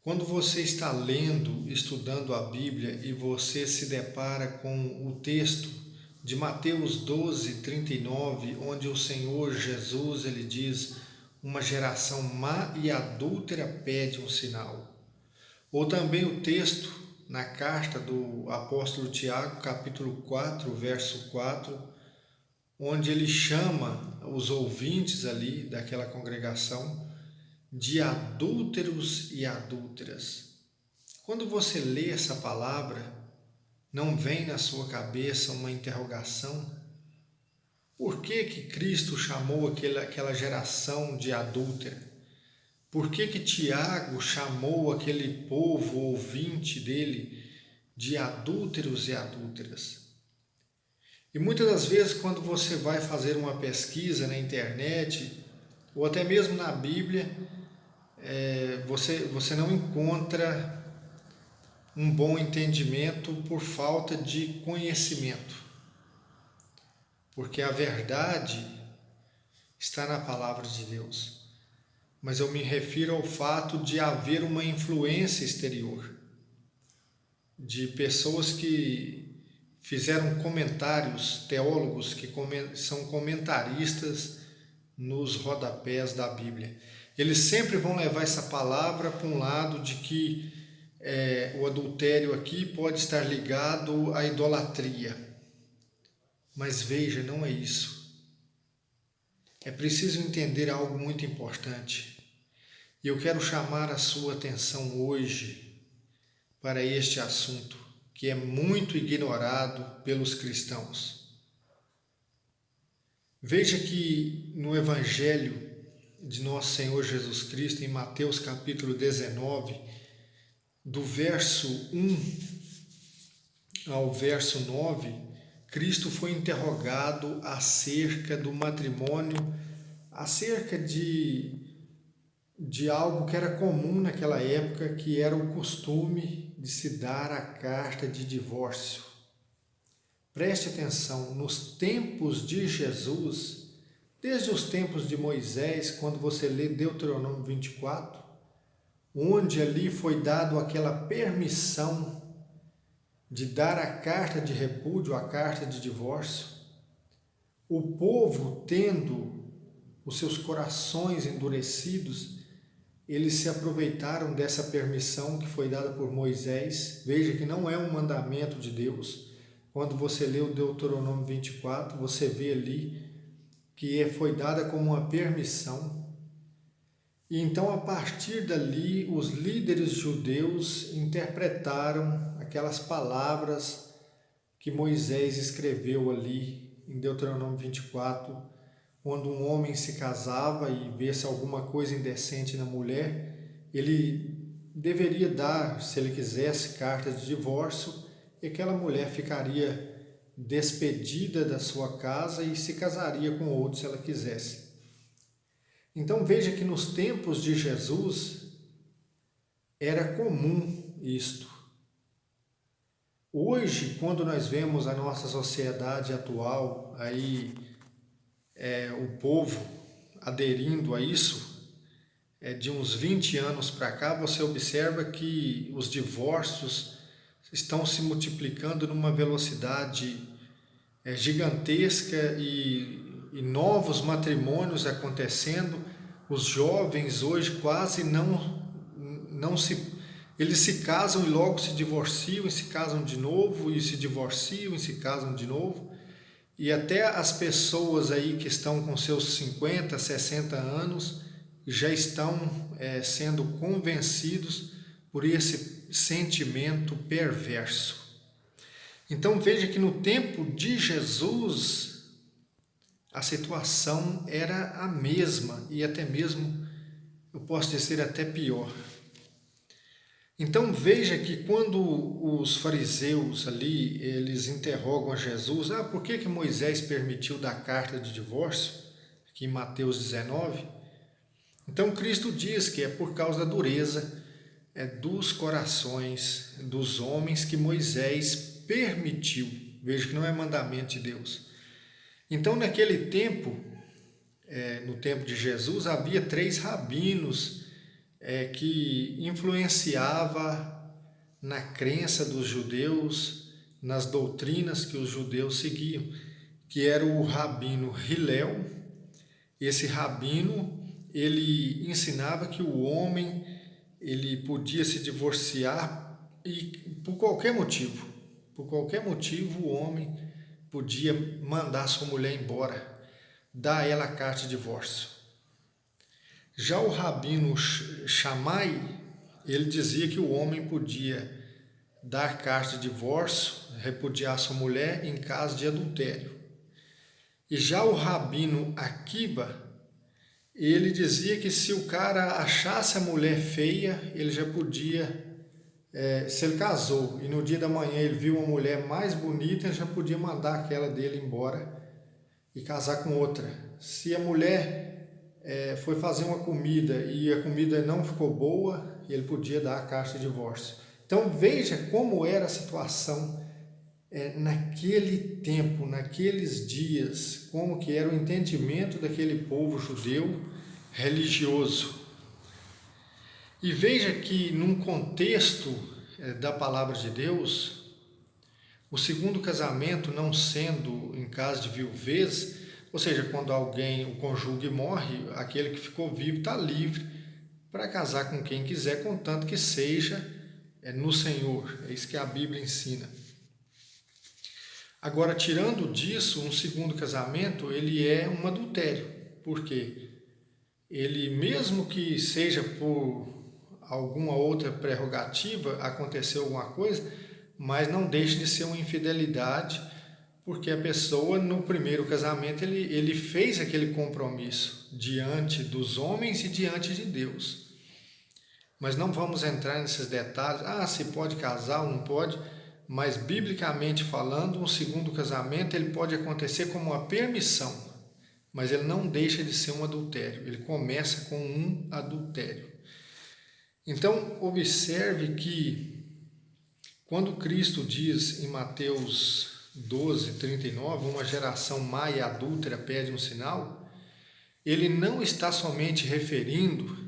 Quando você está lendo, estudando a Bíblia e você se depara com o texto de Mateus 12:39, onde o Senhor Jesus ele diz: uma geração má e adúltera pede um sinal. Ou também o texto na carta do apóstolo Tiago, capítulo 4, verso 4, onde ele chama os ouvintes ali daquela congregação de adúlteros e adúlteras. Quando você lê essa palavra, não vem na sua cabeça uma interrogação? Por que Cristo chamou aquela geração de adúltera? Por que Tiago chamou aquele povo ouvinte dele de adúlteros e adúlteras? E muitas das vezes, quando você vai fazer uma pesquisa na internet, ou até mesmo na Bíblia, você não encontra um bom entendimento por falta de conhecimento. Porque a verdade está na palavra de Deus. Mas eu me refiro ao fato de haver uma influência exterior, de pessoas que fizeram comentários, teólogos que são comentaristas nos rodapés da Bíblia. Eles sempre vão levar essa palavra para um lado de que o adultério aqui pode estar ligado à idolatria. Mas veja, não é isso. É preciso entender algo muito importante. E eu quero chamar a sua atenção hoje para este assunto, que é muito ignorado pelos cristãos. Veja que no Evangelho de nosso Senhor Jesus Cristo, em Mateus capítulo 19, do verso 1 ao verso 9, Cristo foi interrogado acerca do matrimônio, acerca de algo que era comum naquela época, que era o costume de se dar a carta de divórcio. Preste atenção, nos tempos de Jesus, desde os tempos de Moisés, quando você lê Deuteronômio 24, onde ali foi dado aquela permissão de dar a carta de repúdio, a carta de divórcio, o povo, tendo os seus corações endurecidos, eles se aproveitaram dessa permissão que foi dada por Moisés. Veja que não é um mandamento de Deus. Quando você lê o Deuteronômio 24, você vê ali que foi dada como uma permissão. E então, a partir dali, os líderes judeus interpretaram aquelas palavras que Moisés escreveu ali em Deuteronômio 24, quando um homem se casava e vê-se alguma coisa indecente na mulher, ele deveria dar, se ele quisesse, carta de divórcio, e aquela mulher ficaria despedida da sua casa e se casaria com outro se ela quisesse. Então veja que nos tempos de Jesus era comum isto. Hoje, quando nós vemos a nossa sociedade atual, aí o povo aderindo a isso, de uns 20 anos para cá, você observa que os divórcios estão se multiplicando numa velocidade gigantesca e novos matrimônios acontecendo. Os jovens hoje quase eles se casam e logo se divorciam, e se casam de novo, e se divorciam e se casam de novo. E até as pessoas aí que estão com seus 50, 60 anos já estão sendo convencidos por esse sentimento perverso. Então veja que no tempo de Jesus a situação era a mesma e até mesmo, eu posso dizer, até pior. Então veja que quando os fariseus ali, eles interrogam a Jesus, por que Moisés permitiu dar carta de divórcio, aqui em Mateus 19, então Cristo diz que é por causa da dureza dos corações dos homens que Moisés permitiu. Veja que não é mandamento de Deus. Então naquele tempo, no tempo de Jesus, havia 3 rabinos que influenciava na crença dos judeus, nas doutrinas que os judeus seguiam, que era o rabino Hillel. Esse rabino, ele ensinava que o homem ele podia se divorciar e por qualquer motivo o homem podia mandar sua mulher embora, dar a ela a carta de divórcio. Já o rabino Shammai, ele dizia que o homem podia dar carta de divórcio, repudiar sua mulher em caso de adultério. E já o rabino Akiba, ele dizia que se o cara achasse a mulher feia, ele já podia, se ele casou e no dia da manhã ele viu uma mulher mais bonita, ele já podia mandar aquela dele embora e casar com outra. Se a mulher foi fazer uma comida e a comida não ficou boa, ele podia dar a carta de divórcio. Então veja como era a situação naquele tempo, naqueles dias, como que era o entendimento daquele povo judeu religioso. E veja que num contexto da palavra de Deus, o segundo casamento não sendo em caso de viuvez, ou seja, quando o cônjuge morre, aquele que ficou vivo está livre para casar com quem quiser, contanto que seja no Senhor. É isso que a Bíblia ensina. Agora, tirando disso, um segundo casamento, ele é um adultério. Por quê? Ele, mesmo que seja por alguma outra prerrogativa, aconteceu alguma coisa, mas não deixa de ser uma infidelidade, porque a pessoa, no primeiro casamento, ele fez aquele compromisso diante dos homens e diante de Deus. Mas não vamos entrar nesses detalhes, se pode casar ou não pode, mas biblicamente falando, um segundo casamento ele pode acontecer como uma permissão, mas ele não deixa de ser um adultério, ele começa com um adultério. Então, observe que quando Cristo diz em Mateus 12:39, uma geração má e adúltera pede um sinal, ele não está somente referindo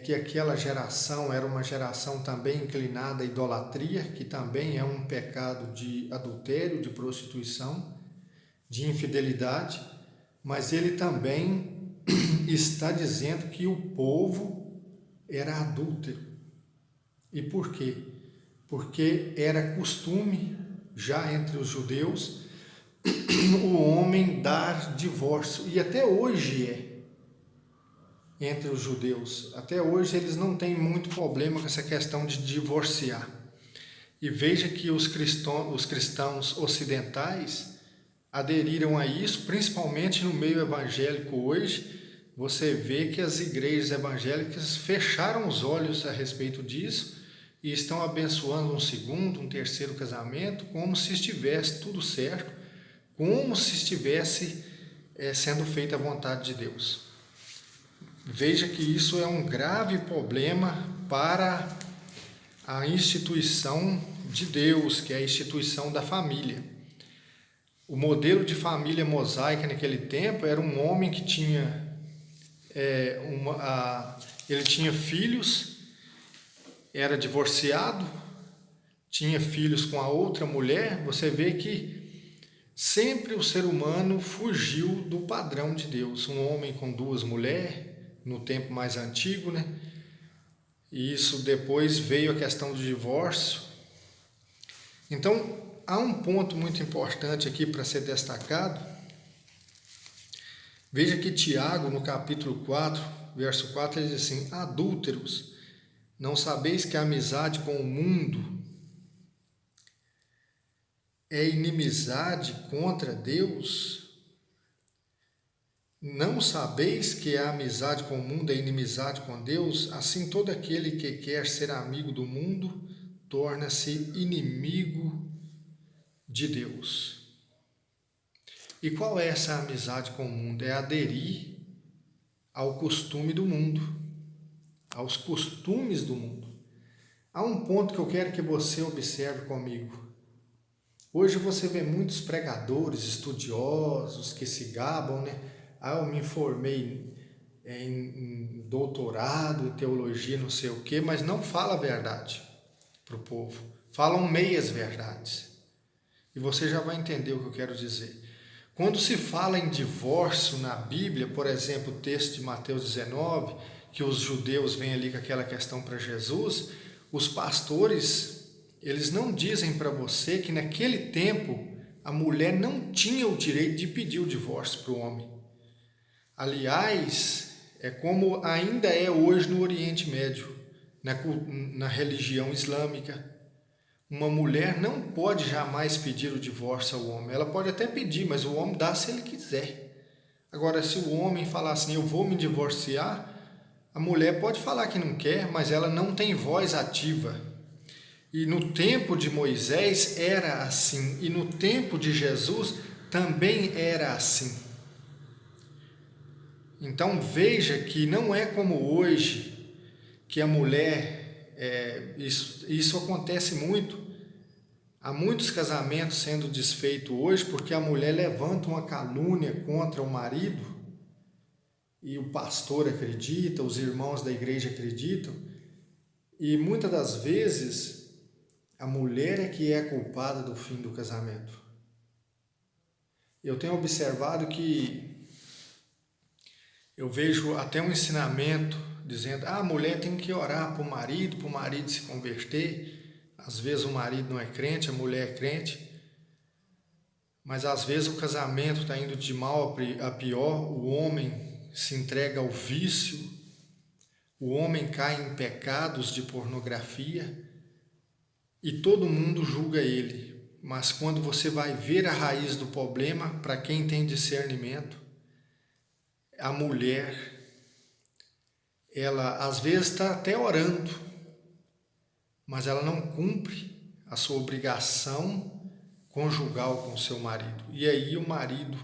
que aquela geração era uma geração também inclinada à idolatria, que também é um pecado de adultério, de prostituição, de infidelidade, mas ele também está dizendo que o povo era adúltero. E por quê? Porque era costume, já entre os judeus, o homem dar divórcio, e até hoje entre os judeus. Até hoje eles não têm muito problema com essa questão de divorciar. E veja que os cristãos ocidentais aderiram a isso, principalmente no meio evangélico hoje. Você vê que as igrejas evangélicas fecharam os olhos a respeito disso e estão abençoando um segundo, um terceiro casamento, como se estivesse tudo certo, como se estivesse sendo feita a vontade de Deus. Veja que isso é um grave problema para a instituição de Deus, que é a instituição da família. O modelo de família mosaica naquele tempo era um homem que tinha ele tinha filhos, era divorciado, tinha filhos com a outra mulher. Você vê que sempre o ser humano fugiu do padrão de Deus. Um homem com duas mulheres, no tempo mais antigo, né? E isso depois veio a questão do divórcio. Então, há um ponto muito importante aqui para ser destacado. Veja que Tiago, no capítulo 4, verso 4, ele diz assim: adúlteros, não sabeis que a amizade com o mundo é inimizade contra Deus? Não sabeis que a amizade com o mundo é inimizade com Deus? Assim, todo aquele que quer ser amigo do mundo torna-se inimigo de Deus. E qual é essa amizade com o mundo? É aderir ao costume do mundo, aos costumes do mundo. Há um ponto que eu quero que você observe comigo. Hoje você vê muitos pregadores, estudiosos que se gabam, né? Eu me formei em doutorado, em teologia, não sei o quê, mas não fala a verdade para o povo. Falam meias verdades. E você já vai entender o que eu quero dizer. Quando se fala em divórcio na Bíblia, por exemplo, o texto de Mateus 19, que os judeus vêm ali com aquela questão para Jesus, os pastores, eles não dizem para você que naquele tempo a mulher não tinha o direito de pedir o divórcio para o homem. Aliás, é como ainda é hoje no Oriente Médio, na religião islâmica. Uma mulher não pode jamais pedir o divórcio ao homem. Ela pode até pedir, mas o homem dá se ele quiser. Agora, se o homem falar assim, eu vou me divorciar, a mulher pode falar que não quer, mas ela não tem voz ativa. E no tempo de Moisés era assim, e no tempo de Jesus também era assim. Então veja que não é como hoje, que a mulher, isso acontece muito. Há muitos casamentos sendo desfeitos hoje porque a mulher levanta uma calúnia contra o marido e o pastor acredita, os irmãos da igreja acreditam, e muitas das vezes a mulher é que é a culpada do fim do casamento. Eu tenho observado que eu vejo até um ensinamento dizendo, a mulher tem que orar para o marido se converter. Às vezes o marido não é crente, a mulher é crente, mas às vezes o casamento está indo de mal a pior, o homem se entrega ao vício, o homem cai em pecados de pornografia e todo mundo julga ele. Mas quando você vai ver a raiz do problema, para quem tem discernimento, a mulher, ela às vezes está até orando, mas ela não cumpre a sua obrigação conjugal com o seu marido. E aí o marido,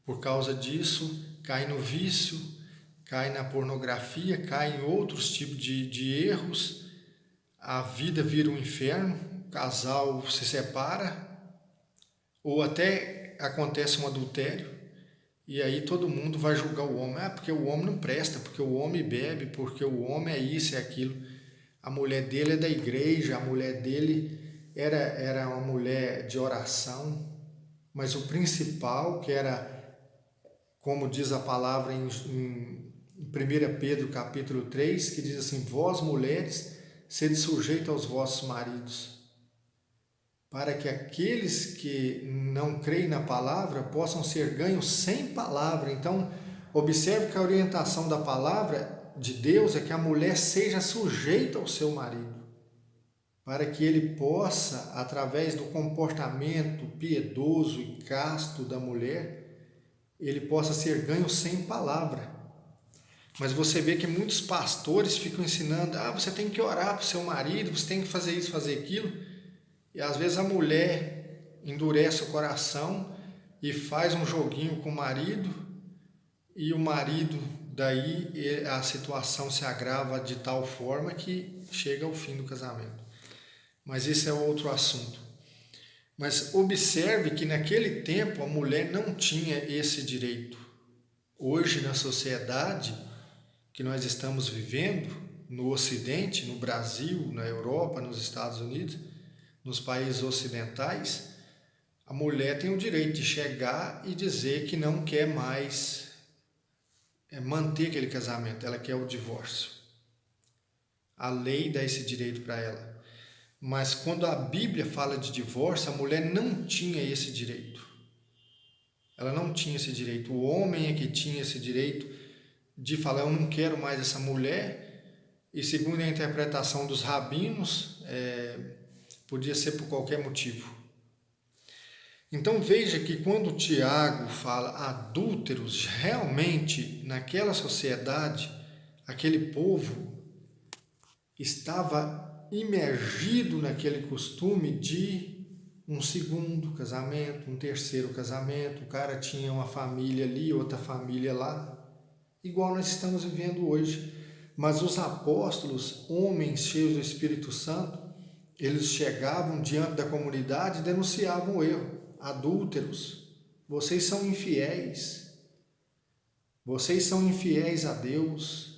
por causa disso, cai no vício, cai na pornografia, cai em outros tipos de erros, a vida vira um inferno, o casal se separa, ou até acontece um adultério, e aí todo mundo vai julgar o homem, porque o homem não presta, porque o homem bebe, porque o homem é isso e aquilo. A mulher dele é da igreja, a mulher dele era uma mulher de oração, mas o principal, que era, como diz a palavra em 1 Pedro capítulo 3, que diz assim, vós mulheres, sede sujeitos aos vossos maridos, para que aqueles que não creem na palavra possam ser ganhos sem palavra. Então, observe que a orientação da palavra de Deus é que a mulher seja sujeita ao seu marido, para que ele possa, através do comportamento piedoso e casto da mulher, ele possa ser ganho sem palavra. Mas você vê que muitos pastores ficam ensinando, você tem que orar para o seu marido, você tem que fazer isso, fazer aquilo, e às vezes a mulher endurece o coração e faz um joguinho com o marido, e o marido, daí a situação se agrava de tal forma que chega ao fim do casamento. Mas esse é outro assunto. Mas observe que naquele tempo a mulher não tinha esse direito. Hoje, na sociedade que nós estamos vivendo, no Ocidente, no Brasil, na Europa, nos Estados Unidos, nos países ocidentais, a mulher tem o direito de chegar e dizer que não quer mais manter aquele casamento, ela quer o divórcio. A lei dá esse direito para ela. Mas quando a Bíblia fala de divórcio, a mulher não tinha esse direito. Ela não tinha esse direito. O homem é que tinha esse direito de falar, eu não quero mais essa mulher. E segundo a interpretação dos rabinos, podia ser por qualquer motivo. Então veja que quando Tiago fala adúlteros, realmente naquela sociedade, aquele povo estava imergido naquele costume de um segundo casamento, um terceiro casamento, o cara tinha uma família ali, outra família lá, igual nós estamos vivendo hoje. Mas os apóstolos, homens cheios do Espírito Santo, eles chegavam diante da comunidade e denunciavam o erro. Adúlteros, vocês são infiéis. vocês são infiéis a Deus,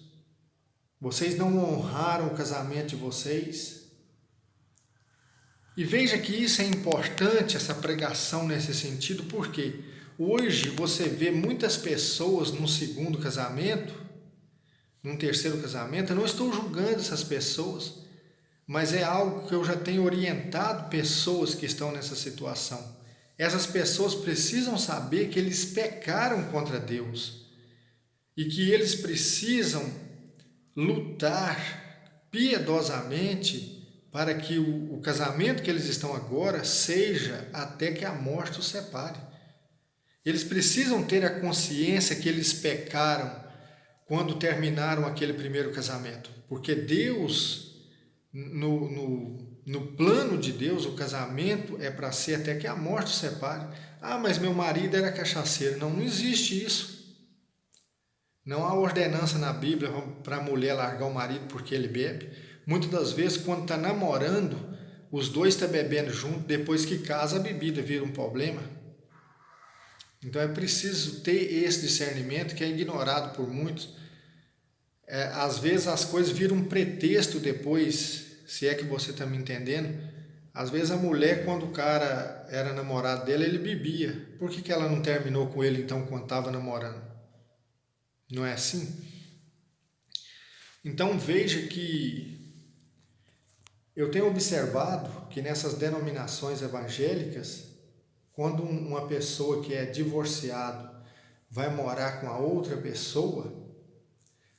vocês não honraram o casamento de vocês. E veja que isso é importante, essa pregação nesse sentido, porque hoje você vê muitas pessoas no segundo casamento, num terceiro casamento. Eu não estou julgando essas pessoas, mas é algo que eu já tenho orientado pessoas que estão nessa situação. Essas pessoas precisam saber que eles pecaram contra Deus e que eles precisam lutar piedosamente para que o casamento que eles estão agora seja até que a morte os separe. Eles precisam ter a consciência que eles pecaram quando terminaram aquele primeiro casamento, porque Deus, no plano de Deus, o casamento é para ser até que a morte os separe. Ah, mas meu marido era cachaceiro. Não, não existe isso. Não há ordenança na Bíblia para a mulher largar o marido porque ele bebe. Muitas das vezes, quando está namorando, os dois estão bebendo junto, depois que casa, a bebida vira um problema. Então é preciso ter esse discernimento que é ignorado por muitos. Às vezes as coisas viram um pretexto depois, se é que você está me entendendo. Às vezes a mulher, quando o cara era namorado dele, ele bebia. Por que ela não terminou com ele então quando estava namorando? Não é assim? Então veja que eu tenho observado que nessas denominações evangélicas, quando uma pessoa que é divorciado vai morar com a outra pessoa,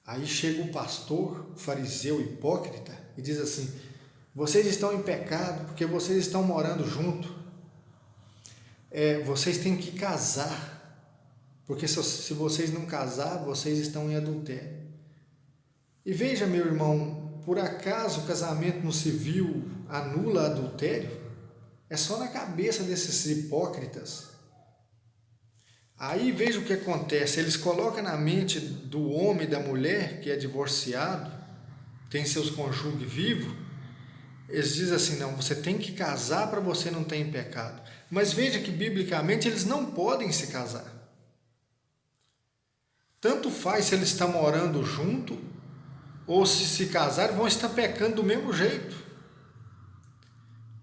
aí chega um pastor, fariseu hipócrita, e diz assim: vocês estão em pecado porque vocês estão morando junto. Vocês têm que casar, porque se vocês não casar, vocês estão em adultério. E veja, meu irmão, por acaso o casamento no civil anula adultério? É só na cabeça desses hipócritas. Aí veja o que acontece, eles colocam na mente do homem e da mulher que é divorciado, tem seus cônjuges vivos, eles dizem assim: não, você tem que casar para você não ter em pecado. Mas veja que biblicamente eles não podem se casar. Tanto faz se eles estão morando junto ou se casarem, vão estar pecando do mesmo jeito.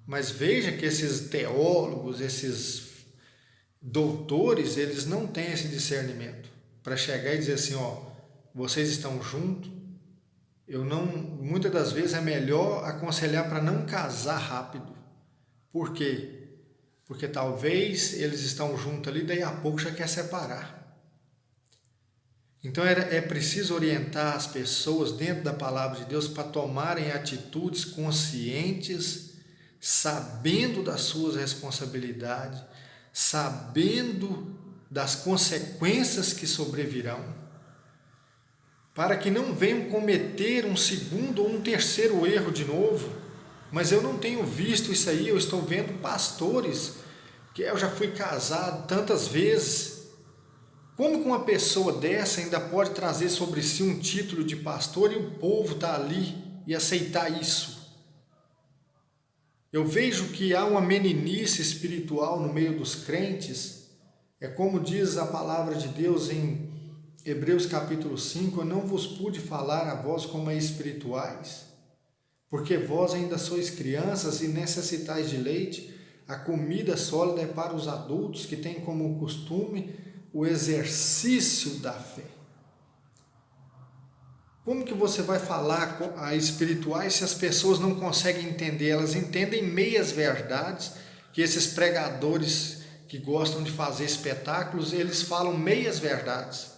Mas veja que esses teólogos, esses doutores, eles não têm esse discernimento para chegar e dizer assim: ó, vocês estão juntos, muitas das vezes é melhor aconselhar para não casar rápido. Por quê? Porque talvez eles estão juntos ali, daí a pouco já quer separar. Então é preciso orientar as pessoas dentro da palavra de Deus para tomarem atitudes conscientes, sabendo das suas responsabilidades, sabendo das consequências que sobrevirão, para que não venham cometer um segundo ou um terceiro erro de novo. Mas eu não tenho visto isso aí, eu estou vendo pastores, que eu já fui casado tantas vezes. Como que uma pessoa dessa ainda pode trazer sobre si um título de pastor e o povo está ali e aceitar isso? Eu vejo que há uma meninice espiritual no meio dos crentes. É como diz a palavra de Deus em Hebreus capítulo 5, eu não vos pude falar a vós como a espirituais, porque vós ainda sois crianças e necessitais de leite, a comida sólida é para os adultos que têm como costume o exercício da fé. Como que você vai falar a espirituais se as pessoas não conseguem entender? Elas entendem meias verdades, que esses pregadores que gostam de fazer espetáculos, eles falam meias verdades.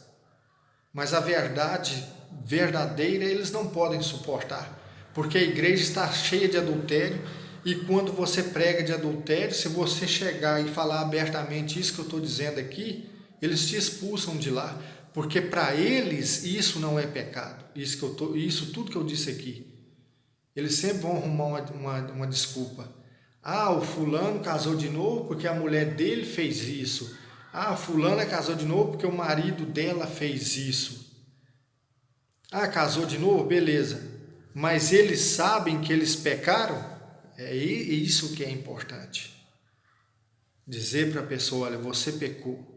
Mas a verdade verdadeira eles não podem suportar, porque a igreja está cheia de adultério, e quando você prega de adultério, se você chegar e falar abertamente isso que eu estou dizendo aqui, eles te expulsam de lá, porque para eles isso não é pecado. Isso tudo que eu disse aqui, eles sempre vão arrumar uma desculpa. Ah, o fulano casou de novo porque a mulher dele fez isso. Ah, a fulana casou de novo porque o marido dela fez isso. Ah, casou de novo? Beleza. Mas eles sabem que eles pecaram? É isso que é importante. Dizer para a pessoa: olha, você pecou.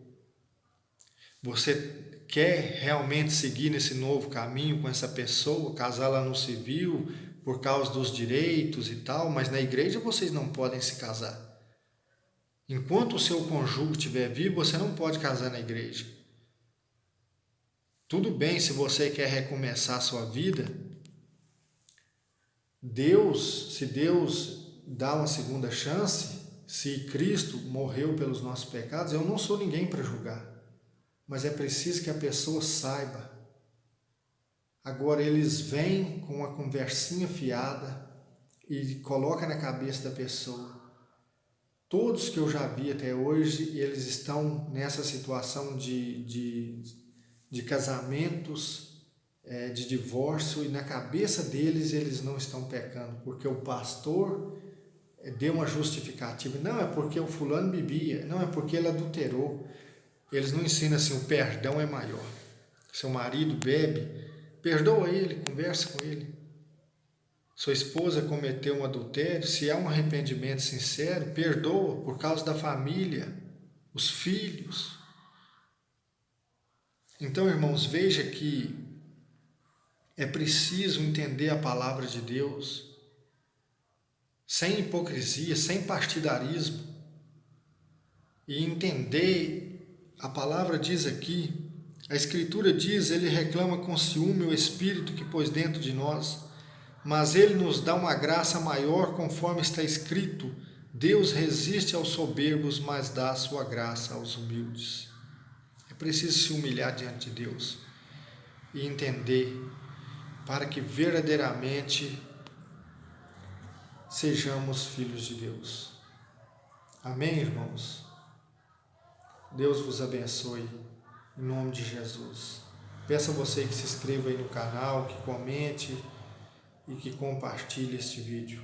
Você quer realmente seguir nesse novo caminho com essa pessoa, casar lá no civil, por causa dos direitos e tal, mas na igreja vocês não podem se casar. Enquanto o seu cônjuge estiver vivo, você não pode casar na igreja. Tudo bem se você quer recomeçar a sua vida, se Deus dá uma segunda chance, se Cristo morreu pelos nossos pecados, eu não sou ninguém para julgar, mas é preciso que a pessoa saiba. Agora eles vêm com uma conversinha fiada e colocam na cabeça da pessoa. Todos que eu já vi até hoje, eles estão nessa situação de casamentos, de divórcio, e na cabeça deles eles não estão pecando, porque o pastor deu uma justificativa. Não é porque o fulano bebia, não é porque ele adulterou. Eles não ensinam assim, o perdão é maior. Seu marido bebe, perdoa ele, conversa com ele. Sua esposa cometeu um adultério, se há um arrependimento sincero, perdoa por causa da família, os filhos. Então, irmãos, veja que é preciso entender a palavra de Deus sem hipocrisia, sem partidarismo, e entender, a palavra diz aqui, a Escritura diz, ele reclama com ciúme o Espírito que pôs dentro de nós, mas ele nos dá uma graça maior, conforme está escrito, Deus resiste aos soberbos, mas dá a sua graça aos humildes. É preciso se humilhar diante de Deus e entender, para que verdadeiramente sejamos filhos de Deus. Amém, irmãos? Deus vos abençoe, em nome de Jesus. Peço a você que se inscreva aí no canal, que comente e que compartilhe este vídeo.